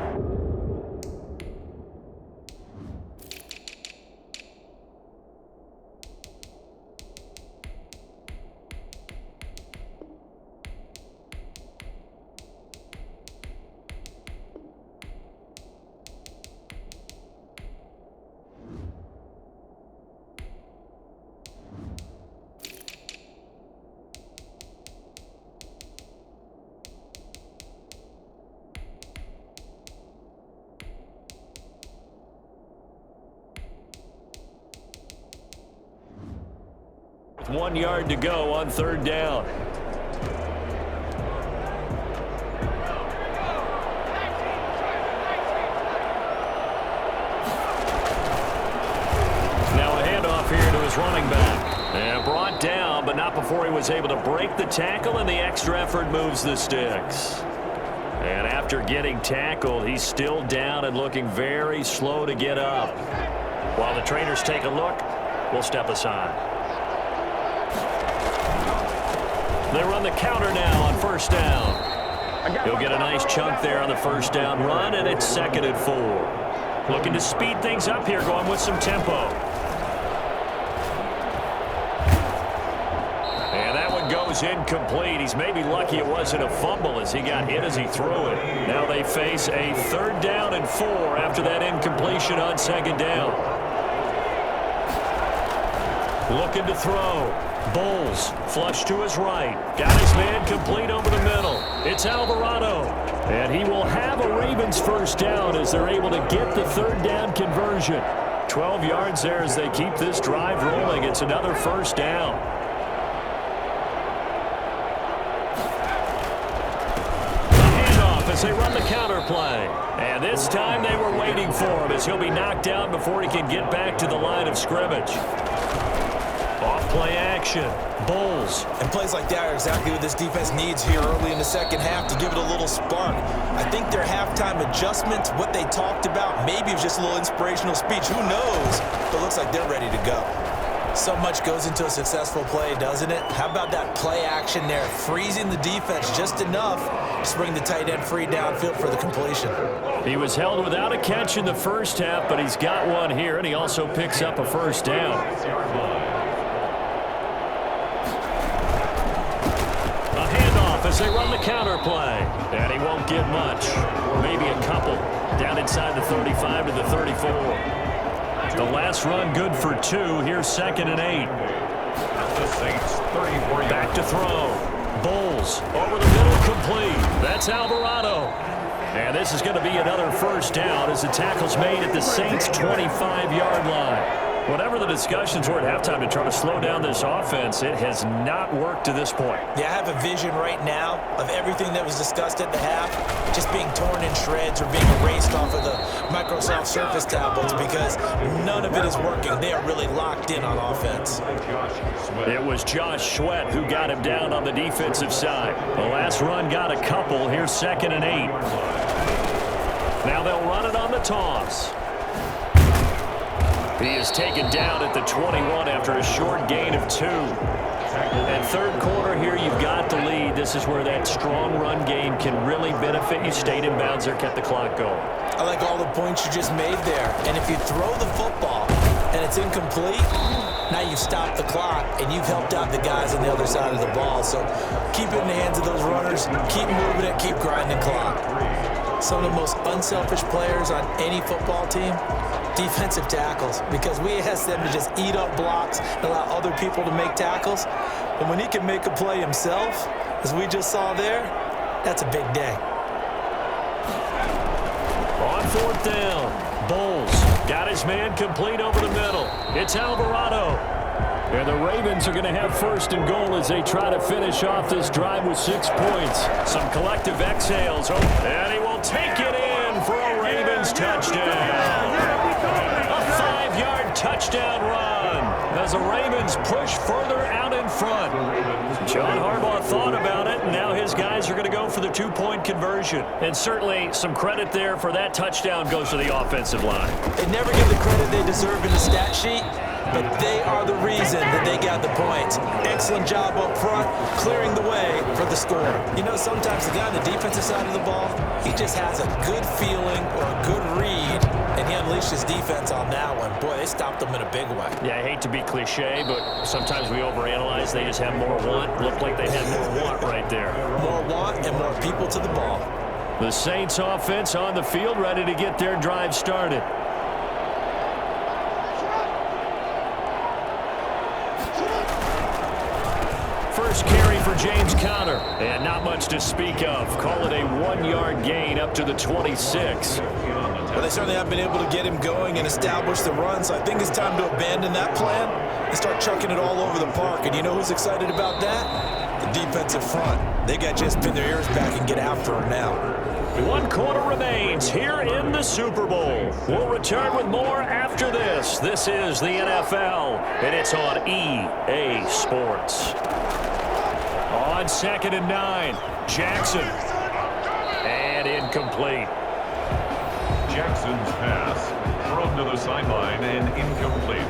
With 1 yard to go on 3rd down. Now a handoff here to his running back. And brought down, but not before he was able to break the tackle, and the extra effort moves the sticks. And after getting tackled, he's still down and looking very slow to get up. While the trainers take a look, we'll step aside. They run the counter now on 1st down. He'll get a nice chunk there on the 1st down run, and it's 2nd and 4. Looking to speed things up here, going with some tempo. And that one goes incomplete. He's maybe lucky it wasn't a fumble as he got hit as he threw it. Now they face a 3rd down and 4 after that incompletion on 2nd down. Looking to throw. Bowles, flush to his right. Got his man complete over the middle. It's Alvarado. And he will have a Ravens 1st down as they're able to get the 3rd down conversion. 12 yards there as they keep this drive rolling. It's another 1st down. The handoff as they run the counter play. And this time they were waiting for him as he'll be knocked down before he can get back to the line of scrimmage. Off-play action. Bowles.
And plays like that are exactly what this defense needs here early in the second half to give it a little spark. I think their halftime adjustments, what they talked about, maybe it was just a little inspirational speech. Who knows? But it looks like they're ready to go. So much goes into a successful play, doesn't it? How about that play action there? Freezing the defense just enough to bring the tight end free downfield for the completion.
He was held without a catch in the 1st half, but he's got one here, and he also picks up a 1st down. As they run the counter play. And he won't get much. Maybe a couple. Down inside the 35 to the 34. The last run good for 2. Here's 2nd and 8.
The Saints 34
Back to throw. Bowles over the middle, complete. That's Alvarado.
And this is going to be another first down as the tackle's made at the Saints' 25-yard line. Whatever the discussions were at halftime to try to slow down this offense, it has not worked to this point.
Yeah, I have a vision right now of everything that was discussed at the half just being torn in shreds or being erased off of the Microsoft Surface tablets because none of it is working. They are really locked in on offense.
It was Josh Sweat who got him down on the defensive side. The last run got a couple. Here's 2nd and 8. Now they'll run it on the toss. He is taken down at the 21 after a short gain of 2. And third quarter here, you've got the lead. This is where that strong run game can really benefit you. Stayed in bounds there, kept the clock going.
I like all the points you just made there. And if you throw the football and it's incomplete, now you've stopped the clock and you've helped out the guys on the other side of the ball. So keep it in the hands of those runners. Keep moving it. Keep grinding clock. Some of the most unselfish players on any football team, defensive tackles, because we ask them to just eat up blocks and allow other people to make tackles. And when he can make a play himself, as we just saw there, that's a big day.
On 4th down, Bowles got his man complete over the middle. It's Alvarado. And the Ravens are going to have 1st and goal as they try to finish off this drive with 6 points. Some collective exhales. And he will take it in for a Ravens touchdown. A 5-yard touchdown run as the Ravens push further out in front. John Harbaugh thought about it, and now his guys are going to go for the 2-point conversion. And certainly some credit there for that touchdown goes to the offensive line.
They never give the credit they deserve in the stat sheet, but they are the reason that they got the points. Excellent job up front, clearing the way for the score. You know, sometimes the guy on the defensive side of the ball, he just has a good feeling or a good read, and he unleashed his defense on that one. Boy, they stopped them in a big way.
Yeah, I hate to be cliche, but sometimes we overanalyze. They just have more want. Looked like they had more want right there.
More want and more people to the ball.
The Saints offense on the field, ready to get their drive started. First carry for James Conner, and not much to speak of. Call it a 1-yard gain up to the 26.
Well, they certainly haven't been able to get him going and establish the run, so I think it's time to abandon that plan and start chucking it all over the park. And you know who's excited about that? The defensive front. They got to just pin their ears back and get after him now.
1 quarter remains here in the Super Bowl. We'll return with more after this. This is the NFL, and it's on EA Sports. On 2nd and 9, Jackson. And incomplete.
Jackson's pass thrown to the sideline and incomplete.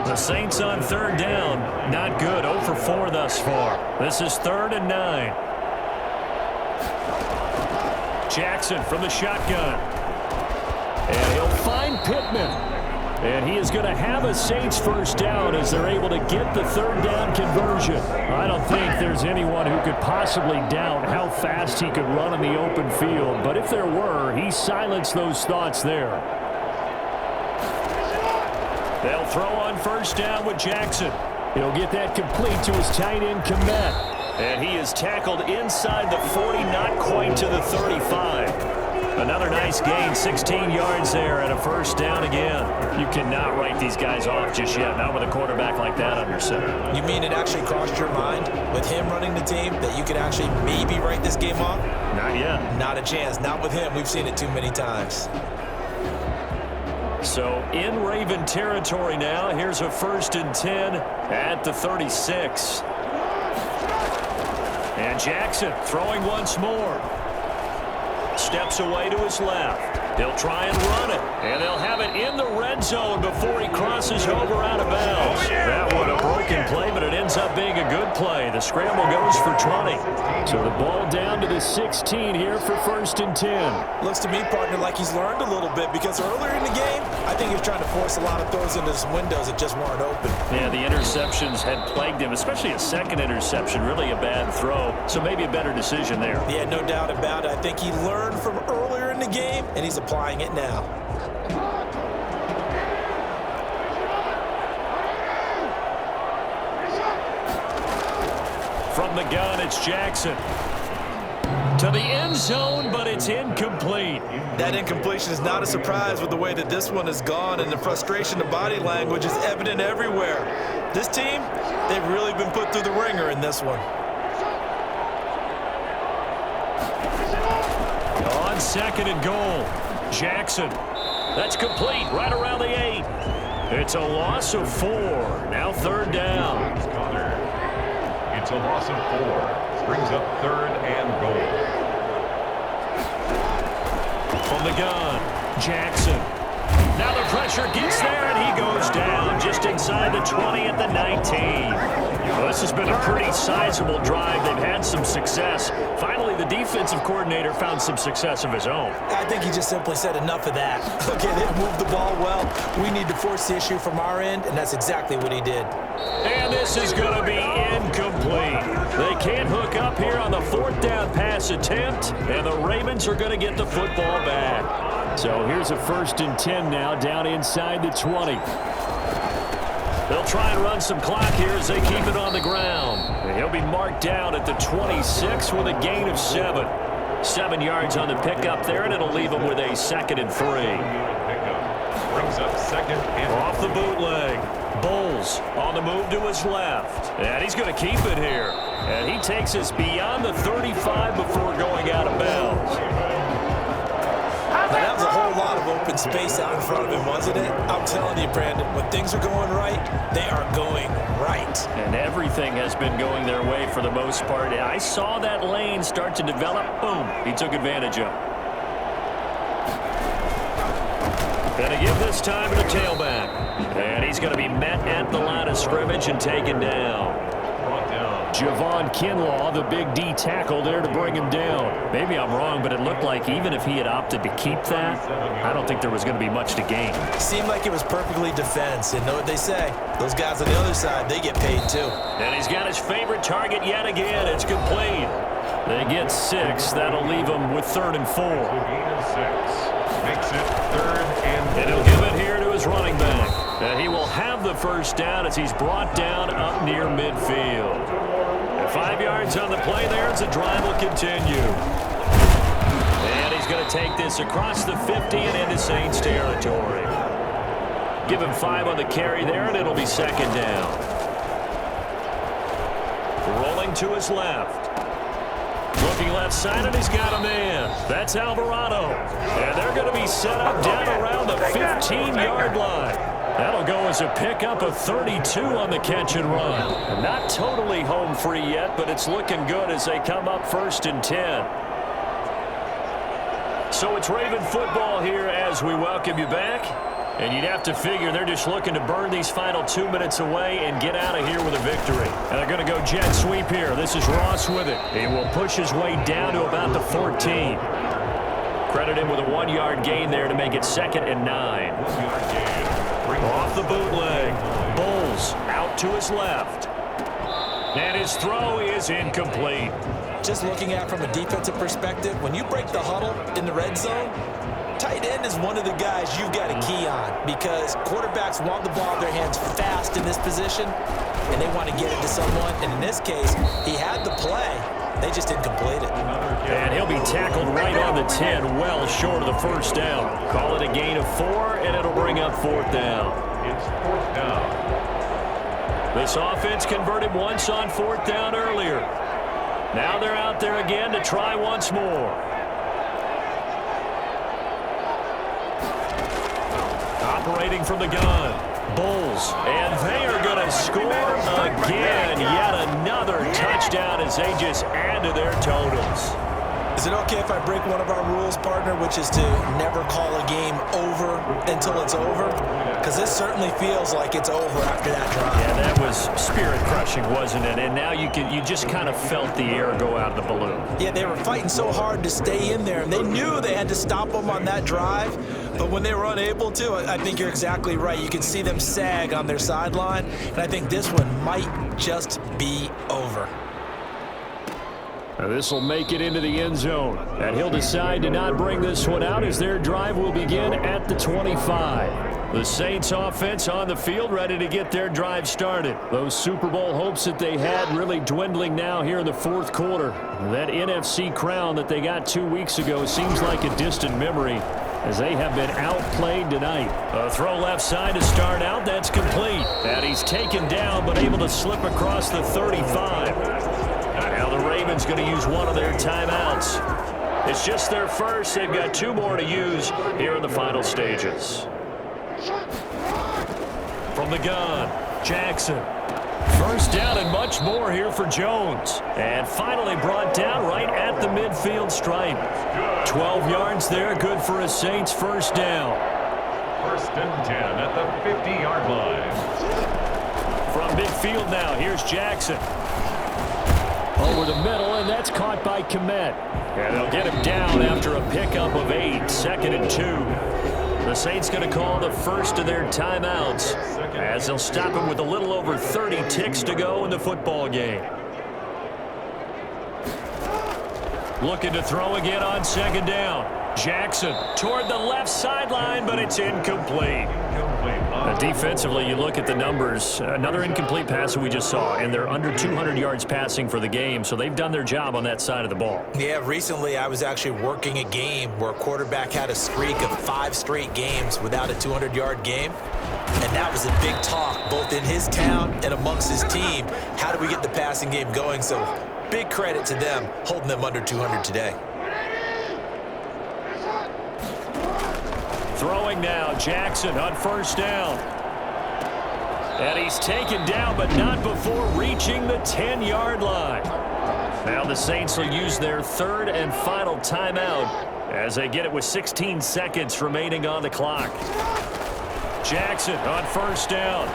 The Saints on 3rd down. Not good. 0 for 4 thus far. This is 3rd and 9. Jackson from the shotgun. And he'll find Pittman. And he is going to have a Saints first down as they're able to get the 3rd down conversion. I don't think there's anyone who could possibly doubt how fast he could run in the open field. But if there were, he silenced those thoughts there. They'll throw on 1st down with Jackson. He'll get that complete to his tight end, Komet. And he is tackled inside the 40, not quite to the 35. Another nice gain, 16 yards there and a 1st down again. You cannot write these guys off just yet, not with a quarterback like that under center.
You mean it actually crossed your mind with him running the team that you could actually maybe write this game off?
Not yet.
Not a chance. Not with him. We've seen it too many times.
So in Raven territory now, here's a 1st and 10 at the 36. And Jackson throwing once more. Steps away to his left. He'll try and run it. And they'll have it in the red zone before he crosses over out of bounds. That one a broken play, but it ends up being a good play. The scramble goes for 20. So the ball down to the 16 here for 1st and 10.
Looks to me, partner, like he's learned a little bit because earlier in the game, I think he was trying to force a lot of throws into his windows that just weren't open.
Yeah, the interceptions had plagued him, especially a second interception, really a bad throw. So maybe a better decision there.
Yeah, no doubt about it. I think he learned from earlier in the game, and he's applying it now. From the gun, it's Jackson.
To the end zone, but it's incomplete.
That incompletion is not a surprise with the way that this one has gone, and the frustration, the body language is evident everywhere. This team, they've really been put through the ringer in this one.
On 2nd and goal, Jackson. That's complete right around the 8. It's a loss of 4. Now 3rd down.
It's a loss of 4. Brings up 3rd and goal.
From the gun, Jackson. Now the pressure gets there, and he goes down just inside the 20 at the 19. Well, this has been a pretty sizable drive. They've had some success. Finally, the defensive coordinator found some success of his own.
I think he just simply said enough of that. Okay, they moved the ball well. We need to force the issue from our end, and that's exactly what he did.
And this is going to be incomplete. They can't hook up here on the 4th down pass attempt, and the Ravens are going to get the football back.
So here's a 1st and 10 now, down inside the 20.
They'll try and run some clock here as they keep it on the ground. And he'll be marked down at the 26 with a gain of 7. 7 yards on the pickup there, and it'll leave him with a 2nd and 3.
Brings up 2nd and
off the bootleg. Bulls on the move to his left. And he's going to keep it here. And he takes us beyond the 35 before going out of bounds.
Now, that was a whole lot of open space out in front of him, wasn't it? I'm telling you, Brandon, when things are going right, they are going right.
And everything has been going their way for the most part. And I saw that lane start to develop. Boom. He took advantage of it. Going to give this time to the tailback. And he's going to be met at the line of scrimmage and taken down.
Javon Kinlaw, the big D tackle there to bring him down.
Maybe I'm wrong, but it looked like even if he had opted to keep that, I don't think there was going to be much to gain.
Seemed like it was perfectly defense, and know what they say. Those guys on the other side, they get paid too.
And he's got his favorite target yet again. It's complete. They get 6. That'll leave him with 3rd and 4.
makes it 3rd and 4.
And he'll give it here to his running back. And he will have the 1st down as he's brought down up near midfield. And 5 yards on the play there as the drive will continue. And he's going to take this across the 50 and into Saints territory. Give him 5 on the carry there, and it'll be 2nd down. Rolling to his left. Looking left side, and he's got a man. That's Alvarado. And they're going to be set up down around the 15-yard line. That'll go as a pickup of 32 on the catch and run. Not totally home free yet, but it's looking good as they come up 1st and 10. So it's Raven football here as we welcome you back. And you'd have to figure they're just looking to burn these final 2 minutes away and get out of here with a victory. And they're going to go jet sweep here. This is Ross with it. He will push his way down to about the 14. Credit him with a 1-yard gain there to make it 2nd and 9. Off the bootleg. Bulls out to his left. And his throw is incomplete.
Just looking at it from a defensive perspective, when you break the huddle in the red zone, tight end is one of the guys you've got to key on because quarterbacks want the ball in their hands fast in this position, and they want to get it to someone. And in this case, he had the play. They just didn't complete it.
And he'll be tackled right on the 10, well short of the 1st down. Call it a gain of 4, and it'll bring up 4th down.
It's 4th down.
This offense converted once on 4th down earlier. Now they're out there again to try once more. Operating from the gun. Bulls, and they are going to score again. Yet another touchdown as they just add to their totals.
Is it okay if I break one of our rules, partner, which is to never call a game over until it's over? Because this certainly feels like it's over after that drive.
Yeah, that was spirit-crushing, wasn't it? And now you just kind of felt the air go out of the balloon.
Yeah, they were fighting so hard to stay in there, and they knew they had to stop them on that drive. But when they were unable to, I think you're exactly right. You could see them sag on their sideline, and I think this one might just be over.
This will make it into the end zone. And he'll decide to not bring this one out as their drive will begin at the 25. The Saints offense on the field, ready to get their drive started. Those Super Bowl hopes that they had really dwindling now here in the fourth quarter. That NFC crown that they got 2 weeks ago seems like a distant memory as they have been outplayed tonight. A throw left side to start out. That's complete. And he's taken down but able to slip across the 35. Now the Ravens going to use one of their timeouts. It's just their first. They've got 2 more to use here in the final stages. From the gun, Jackson. First down and much more here for Jones. And finally brought down right at the midfield stripe. 12 yards there, good for a Saints first down.
First and 10 at the 50-yard line.
From midfield now, here's Jackson. Over the middle, and that's caught by Kmet. And they'll get him down after a pickup of 8, 2nd and 2. The Saints going to call the first of their timeouts as they'll stop him with a little over 30 ticks to go in the football game. Looking to throw again on 2nd down. Jackson toward the left sideline, but it's incomplete. Defensively, you look at the numbers. Another incomplete pass that we just saw, and they're under 200 yards passing for the game, so they've done their job on that side of the ball.
Yeah, recently I was actually working a game where a quarterback had a streak of 5 straight games without a 200-yard game, and that was a big talk both in his town and amongst his team. How do we get the passing game going? So big credit to them holding them under 200 today.
Throwing now, Jackson on first down. And he's taken down, but not before reaching the 10-yard line. Now the Saints will use their 3rd and final timeout as they get it with 16 seconds remaining on the clock. Jackson on first down.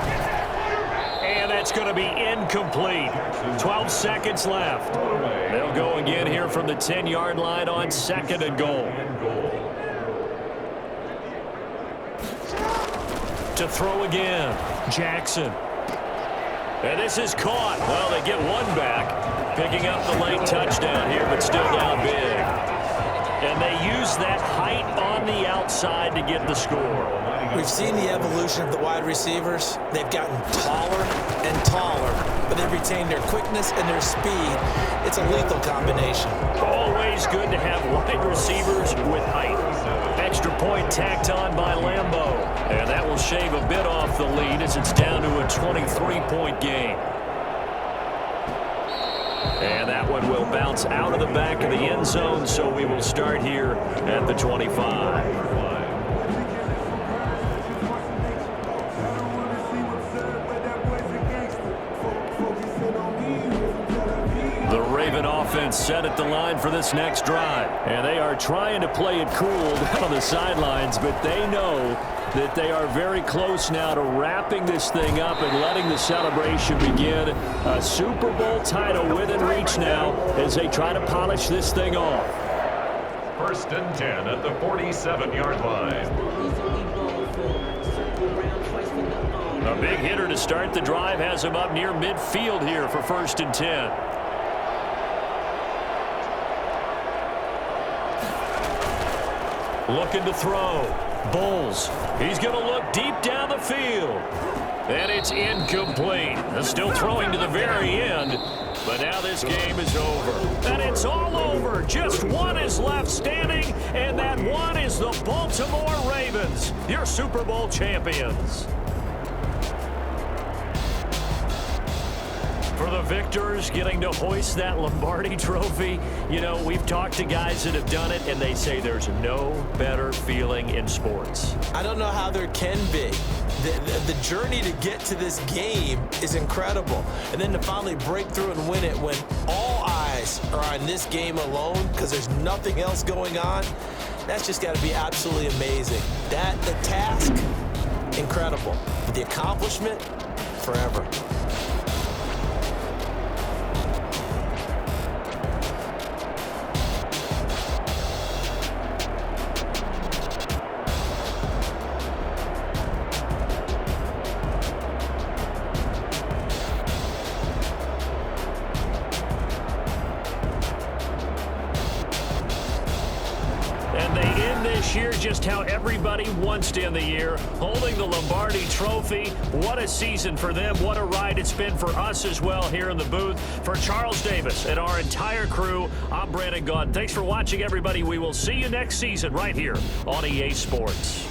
And that's going to be incomplete. 12 seconds left. They'll go again here from the 10-yard line on 2nd and goal. To throw again, Jackson. And this is caught. Well, they get one back, picking up the late touchdown here, but still down big. And they use that height on the outside to get the score.
We've seen the evolution of the wide receivers. They've gotten taller and taller, but they've retained their quickness and their speed. It's a lethal combination.
Always good to have wide receivers with height. Extra point tacked on by Lambeau. And that will shave a bit off the lead as it's down to a 23-point game. And that one will bounce out of the back of the end zone, so we will start here at the 25. The Raven offense set at the line for this next drive. And they are trying to play it cool down on the sidelines, but they know that they are very close now to wrapping this thing up and letting the celebration begin. A Super Bowl title within reach now as they try to polish this thing off.
First and 10 at the 47-yard line.
A big hitter to start the drive has him up near midfield here for 1st and 10. Looking to throw. Bulls. He's going to look deep down the field. And it's incomplete. Still throwing to the very end. But now this game is over. And it's all over. Just one is left standing. And that one is the Baltimore Ravens, your Super Bowl champions. For the victors, getting to hoist that Lombardi trophy, you know, we've talked to guys that have done it, and they say there's no better feeling in sports.
I don't know how there can be. The journey to get to this game is incredible. And then to finally break through and win it when all eyes are on this game alone because there's nothing else going on, that's just got to be absolutely amazing. The task, incredible. But the accomplishment, forever.
Year's just how everybody wants to end the year, holding the Lombardi Trophy. What a season for them. What a ride it's been for us as well here in the booth. For Charles Davis and our entire crew, I'm Brandon Gaudin. Thanks for watching, everybody. We will see you next season right here on EA Sports.